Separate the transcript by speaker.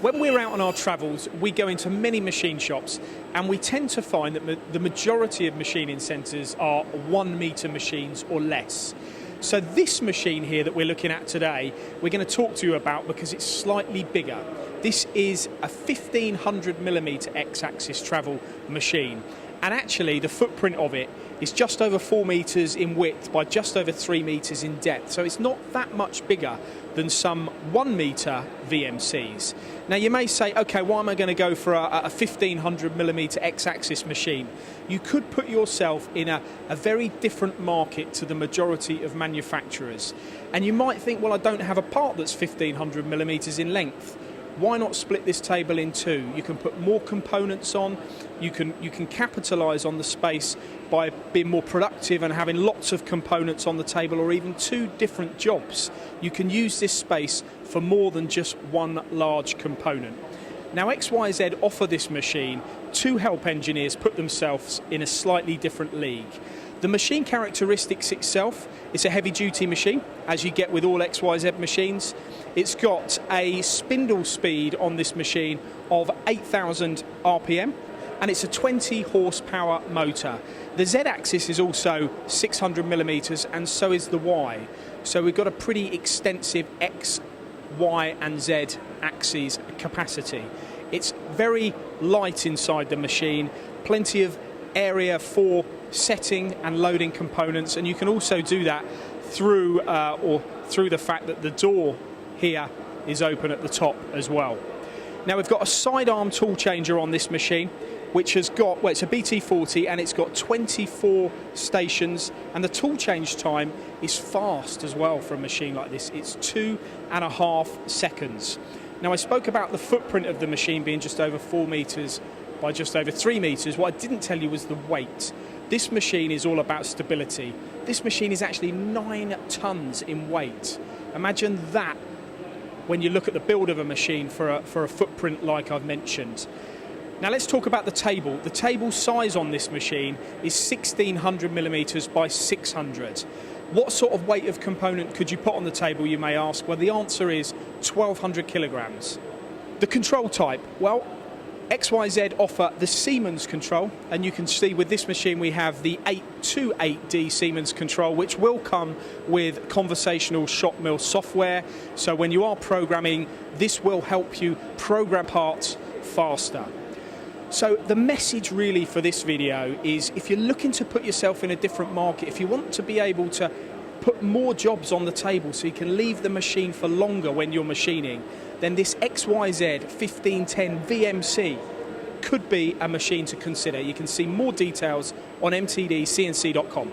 Speaker 1: When we're out on our travels, we go into many machine shops, and we tend to find that the majority of machining centres are 1 metre machines or less. So this machine here that we're looking at today, we're going to talk to you about because it's slightly bigger. This is a 1500mm X-axis travel machine, and actually the footprint of it is just over 4 metres in width by just over 3 metres in depth. So it's not that much bigger than some 1 metre VMCs. Now you may say, okay, why am I going to go for a 1500mm X-axis machine? You could put yourself in a very different market to the majority of manufacturers. And you might think, well, I don't have a part that's 1500mm in length. Why not split this table in two? You can put more components on, you can capitalise on the space by being more productive and having lots of components on the table, or even 2 different jobs. You can use this space for more than just one large component. Now XYZ offer this machine to help engineers put themselves in a slightly different league. The machine characteristics itself, it's a heavy duty machine, as you get with all XYZ machines. It's got a spindle speed on this machine of 8,000 RPM, and it's a 20 horsepower motor. The Z-axis is also 600mm, and so is the Y. So we've got a pretty extensive X, Y and Z axes capacity. It's very light inside the machine, plenty of area for setting and loading components, and you can also do that through the fact that the door here is open at the top as well. Now we've got a sidearm tool changer on this machine, which has got, well, it's a BT40 and it's got 24 stations, and the tool change time is fast as well for a machine like this. It's 2.5 seconds. Now I spoke about the footprint of the machine being just over 4 metres by just over 3 metres. What I didn't tell you was the weight. This machine is all about stability. This machine is actually 9 tonnes in weight. Imagine that when you look at the build of a machine for a footprint like I've mentioned. Now let's talk about the table. The table size on this machine is 1600mm by 600. What sort of weight of component could you put on the table, you may ask? Well, the answer is 1200 kilograms. The control type, well, XYZ offer the Siemens control, and you can see with this machine we have the 828D Siemens control, which will come with conversational shop mill software. So when you are programming, this will help you program parts faster. So the message really for this video is, if you're looking to put yourself in a different market, if you want to be able to put more jobs on the table so you can leave the machine for longer when you're machining, then this XYZ 1510 VMC could be a machine to consider. You can see more details on mtdcnc.com.